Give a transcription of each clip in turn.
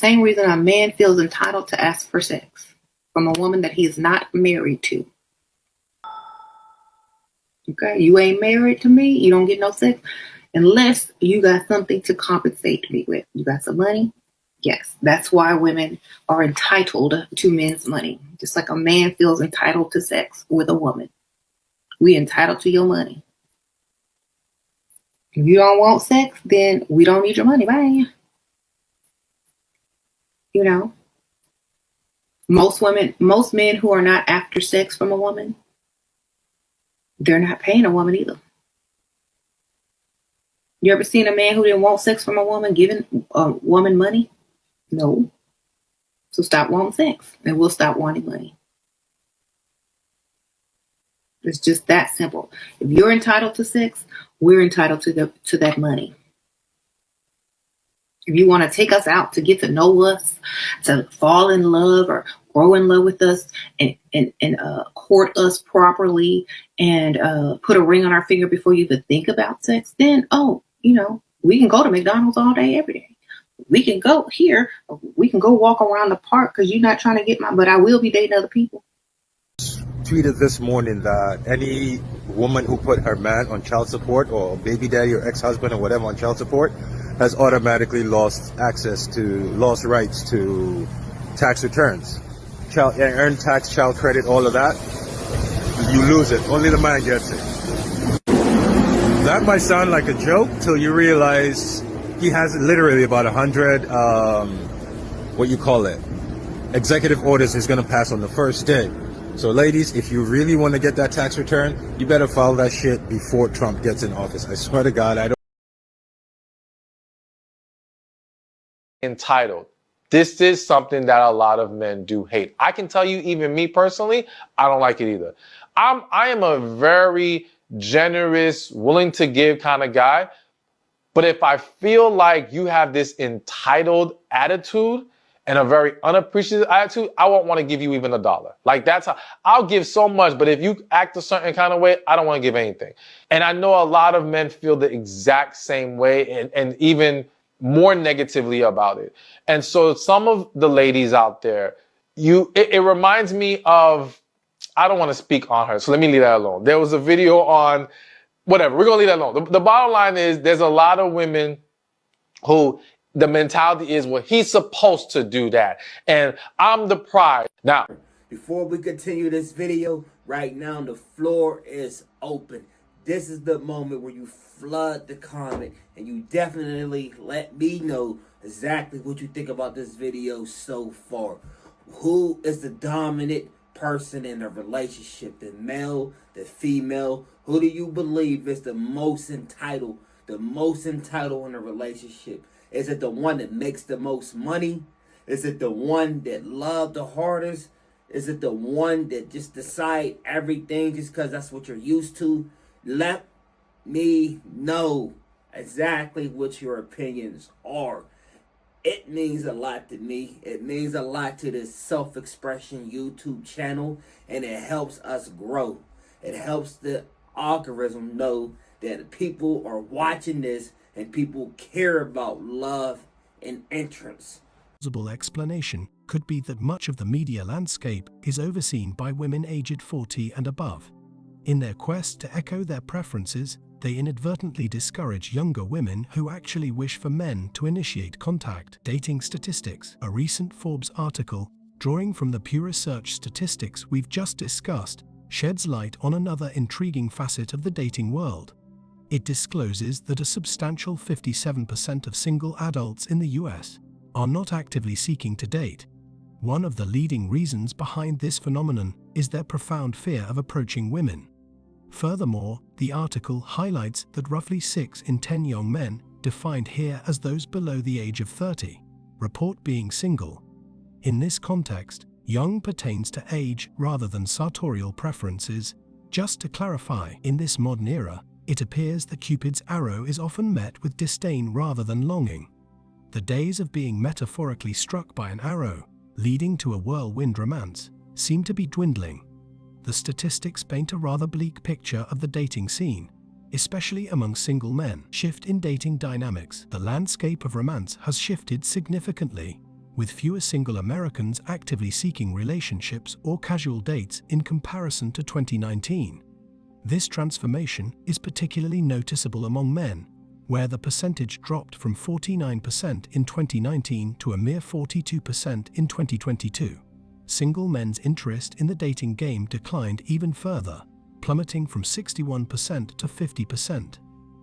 same reason a man feels entitled to ask for sex from a woman that he is not married to. Okay, you ain't married to me, you don't get no sex unless you got something to compensate me with. You got some money? Yes, that's why women are entitled to men's money. Just like a man feels entitled to sex with a woman. We entitled to your money. If you don't want sex, then we don't need your money. Bye. You know, most men who are not after sex from a woman, they're not paying a woman either. You ever seen a man who didn't want sex from a woman giving a woman money? No. So stop wanting sex and we'll stop wanting money. It's just that simple. If you're entitled to sex, we're entitled to that money. If you want to take us out to get to know us, to fall in love or grow in love with us and court us properly and put a ring on our finger before you even think about sex, then, we can go to McDonald's all day, every day. We can go here. We can go walk around the park because you're not trying to get but I will be dating other people. Tweeted this morning that any woman who put her man on child support or baby daddy or ex-husband or whatever on child support has automatically lost rights to tax returns, earned tax, child credit, all of that. You lose it. Only the man gets it. That might sound like a joke till you realize he has literally about 100, executive orders he's going to pass on the first day. So ladies, if you really want to get that tax return, you better file that shit before Trump gets in office. I swear to God, I don't. Entitled. This is something that a lot of men do hate. I can tell you, even me personally, I don't like it either. I am a very generous, willing to give kind of guy. But if I feel like you have this entitled attitude and a very unappreciative attitude, I won't want to give you even $1. Like that's how I'll give so much. But if you act a certain kind of way, I don't want to give anything. And I know a lot of men feel the exact same way and even more negatively about it. And so some of the ladies out there, it reminds me of, I don't want to speak on her, so let me leave that alone. There was a video on, whatever, we're going to leave that alone. The bottom line is there's a lot of women who the mentality is, well, he's supposed to do that. And I'm the prize. Now, before we continue this video, right now the floor is open. This is the moment where you flood the comment and you definitely let me know exactly what you think about this video so far. Who is the dominant person in a relationship? The male, the female? Who do you believe is the most entitled in a relationship? Is it the one that makes the most money? Is it the one that loved the hardest? Is it the one that just decide everything just because that's what you're used to? Let me know exactly what your opinions are. It means a lot to me. It means a lot to this self-expression YouTube channel, and it helps us grow. It helps the algorithm know that people are watching this and people care about love and interest. Plausible explanation could be that much of the media landscape is overseen by women aged 40 and above. In their quest to echo their preferences, they inadvertently discourage younger women who actually wish for men to initiate contact. Dating statistics. A recent Forbes article, drawing from the Pew Research statistics we've just discussed, sheds light on another intriguing facet of the dating world. It discloses that a substantial 57% of single adults in the US are not actively seeking to date. One of the leading reasons behind this phenomenon is their profound fear of approaching women. Furthermore, the article highlights that roughly 6 in 10 young men, defined here as those below the age of 30, report being single. In this context, young pertains to age rather than sartorial preferences. Just to clarify, in this modern era, it appears that Cupid's arrow is often met with disdain rather than longing. The days of being metaphorically struck by an arrow, leading to a whirlwind romance, seem to be dwindling. The statistics paint a rather bleak picture of the dating scene, especially among single men. Shift in dating dynamics. The landscape of romance has shifted significantly. with fewer single Americans actively seeking relationships or casual dates in comparison to 2019. This transformation is particularly noticeable among men, where the percentage dropped from 49% in 2019 to a mere 42% in 2022. Single men's interest in the dating game declined even further, plummeting from 61% to 50%.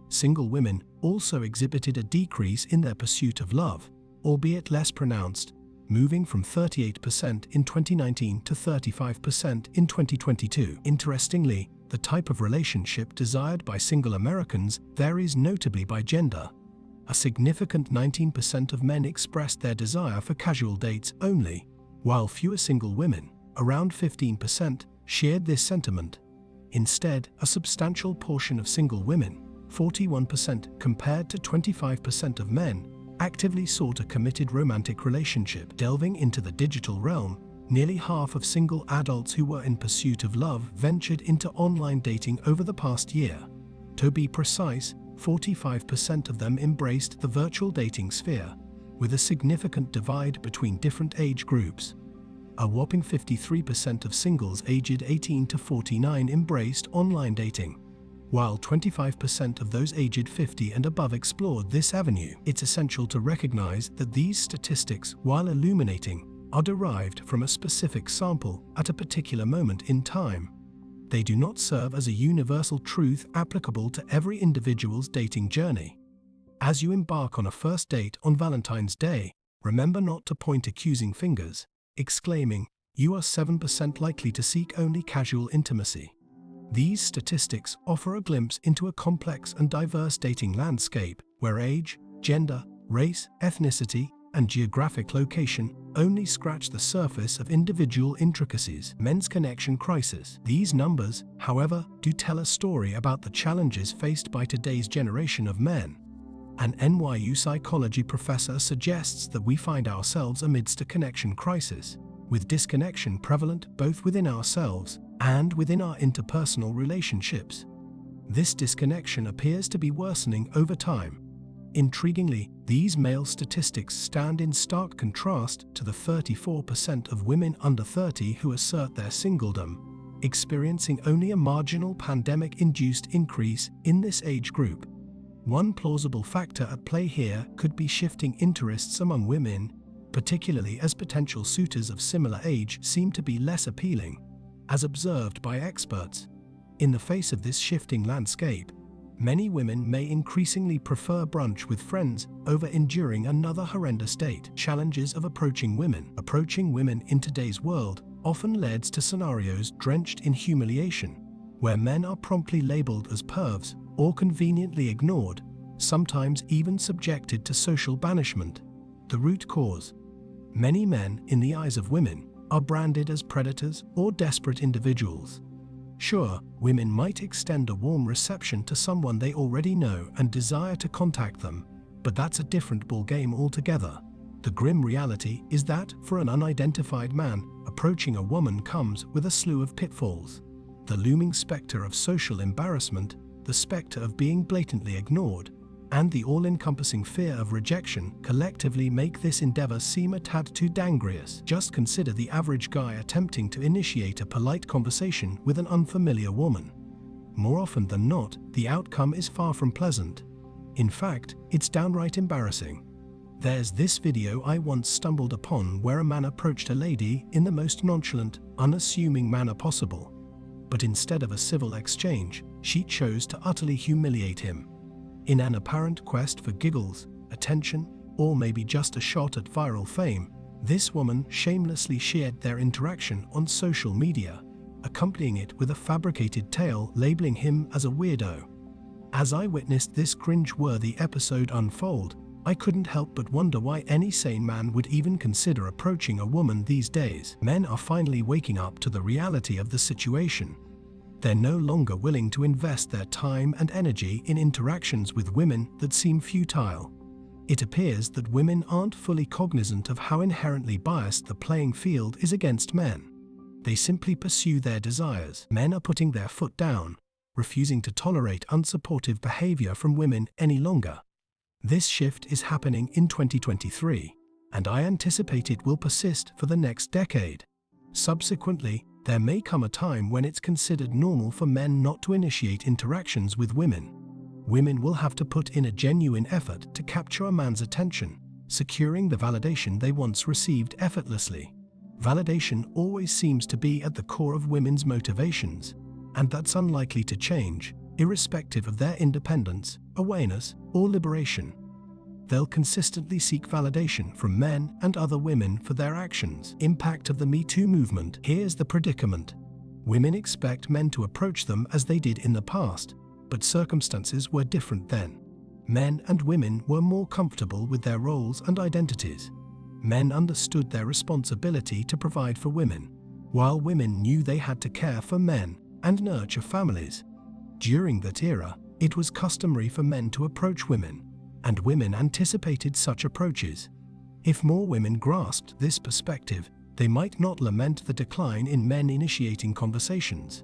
Single women also exhibited a decrease in their pursuit of love, albeit less pronounced, moving from 38% in 2019 to 35% in 2022. Interestingly, the type of relationship desired by single Americans varies notably by gender. A significant 19% of men expressed their desire for casual dates only, while fewer single women, around 15%, shared this sentiment. Instead, a substantial portion of single women, 41% compared to 25% of men, actively sought a committed romantic relationship. Delving into the digital realm, nearly half of single adults who were in pursuit of love ventured into online dating over the past year. To be precise, 45% of them embraced the virtual dating sphere, with a significant divide between different age groups. A whopping 53% of singles aged 18 to 49 embraced online dating, while 25% of those aged 50 and above explored this avenue. It's essential to recognize that these statistics, while illuminating, are derived from a specific sample at a particular moment in time. They do not serve as a universal truth applicable to every individual's dating journey. As you embark on a first date on Valentine's Day, remember not to point accusing fingers, exclaiming, "You are 7% likely to seek only casual intimacy." These statistics offer a glimpse into a complex and diverse dating landscape where age, gender, race, ethnicity, and geographic location only scratch the surface of individual intricacies. Men's connection crisis. These numbers, however, do tell a story about the challenges faced by today's generation of men. An NYU psychology professor suggests that we find ourselves amidst a connection crisis, with disconnection prevalent both within ourselves and within our interpersonal relationships. This disconnection appears to be worsening over time. Intriguingly, these male statistics stand in stark contrast to the 34% of women under 30 who assert their singledom, experiencing only a marginal pandemic-induced increase in this age group. One plausible factor at play here could be shifting interests among women, particularly as potential suitors of similar age seem to be less appealing, as observed by experts. In the face of this shifting landscape, many women may increasingly prefer brunch with friends over enduring another horrendous date. Challenges of approaching women. Approaching women in today's world often leads to scenarios drenched in humiliation, where men are promptly labeled as pervs or conveniently ignored, sometimes even subjected to social banishment. The root cause. Many men, in the eyes of women, are branded as predators or desperate individuals. Sure, women might extend a warm reception to someone they already know and desire to contact them, but that's a different ballgame altogether. The grim reality is that, for an unidentified man, approaching a woman comes with a slew of pitfalls. The looming specter of social embarrassment, the specter of being blatantly ignored, and the all-encompassing fear of rejection collectively make this endeavor seem a tad too dangerous. Just consider the average guy attempting to initiate a polite conversation with an unfamiliar woman. More often than not, the outcome is far from pleasant. In fact, it's downright embarrassing. There's this video I once stumbled upon where a man approached a lady in the most nonchalant, unassuming manner possible. But instead of a civil exchange, she chose to utterly humiliate him. In an apparent quest for giggles, attention, or maybe just a shot at viral fame, this woman shamelessly shared their interaction on social media, accompanying it with a fabricated tale labeling him as a weirdo. As I witnessed this cringe-worthy episode unfold, I couldn't help but wonder why any sane man would even consider approaching a woman these days. Men are finally waking up to the reality of the situation. They're no longer willing to invest their time and energy in interactions with women that seem futile. It appears that women aren't fully cognizant of how inherently biased the playing field is against men. They simply pursue their desires. Men are putting their foot down, refusing to tolerate unsupportive behavior from women any longer. This shift is happening in 2023, and I anticipate it will persist for the next decade. Subsequently, there may come a time when it's considered normal for men not to initiate interactions with women. Women will have to put in a genuine effort to capture a man's attention, securing the validation they once received effortlessly. Validation always seems to be at the core of women's motivations, and that's unlikely to change, irrespective of their independence, awareness, or liberation. They'll consistently seek validation from men and other women for their actions. Impact of the Me Too movement. Here's the predicament. Women expect men to approach them as they did in the past, but circumstances were different then. Men and women were more comfortable with their roles and identities. Men understood their responsibility to provide for women, while women knew they had to care for men and nurture families. During that era, it was customary for men to approach women, and women anticipated such approaches. If more women grasped this perspective, they might not lament the decline in men initiating conversations.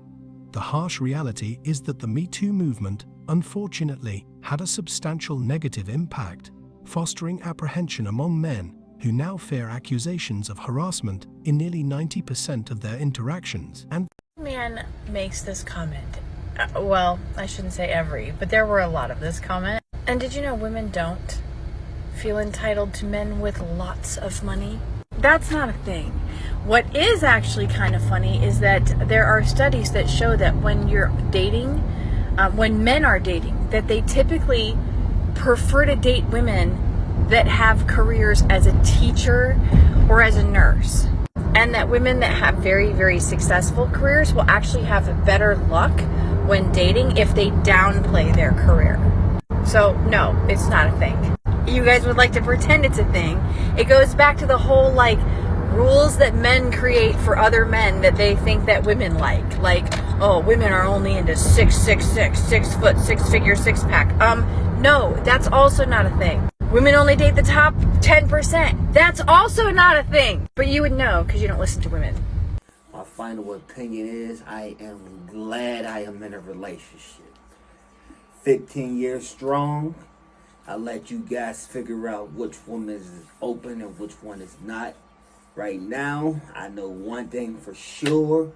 The harsh reality is that the Me Too movement, unfortunately, had a substantial negative impact, fostering apprehension among men who now fear accusations of harassment in nearly 90% of their interactions. And man makes this comment. Well, I shouldn't say every, but there were a lot of this comment. And did you know women don't feel entitled to men with lots of money? That's not a thing. What is actually kind of funny is that there are studies that show that when you're dating, when men are dating, that they typically prefer to date women that have careers as a teacher or as a nurse. And that women that have very, very successful careers will actually have better luck when dating if they downplay their career. So no, it's not a thing. You guys would like to pretend it's a thing. It goes back to the whole like rules that men create for other men that they think that women like. Like, oh, women are only into 6'6", 6 foot, 6 figure, 6 pack. No, that's also not a thing. Women only date the top 10%. That's also not a thing. But you would know because you don't listen to women. My final opinion is I am glad I am in a relationship. 15 years strong. I'll let you guys figure out which woman is open and which one is not. Right now, I know one thing for sure.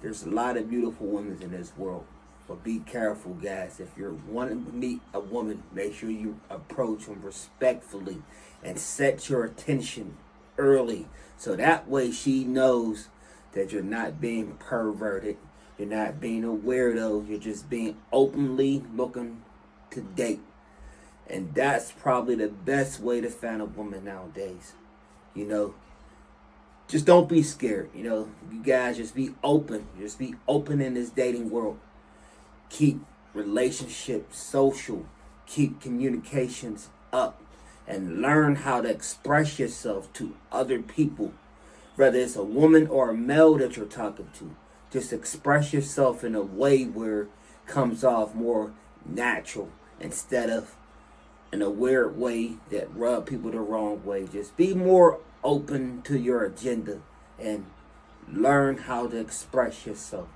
There's a lot of beautiful women in this world. But be careful, guys. If you're wanting to meet a woman, make sure you approach them respectfully and set your attention early. So that way she knows that you're not being perverted. You're not being a weirdo. You're just being openly looking to date. And that's probably the best way to find a woman nowadays. You know, just don't be scared. You know, you guys just be open. Just be open in this dating world. Keep relationships social. Keep communications up. And learn how to express yourself to other people. Whether it's a woman or a male that you're talking to. Just express yourself in a way where it comes off more natural instead of in a weird way that rub people the wrong way. Just be more open to your agenda and learn how to express yourself.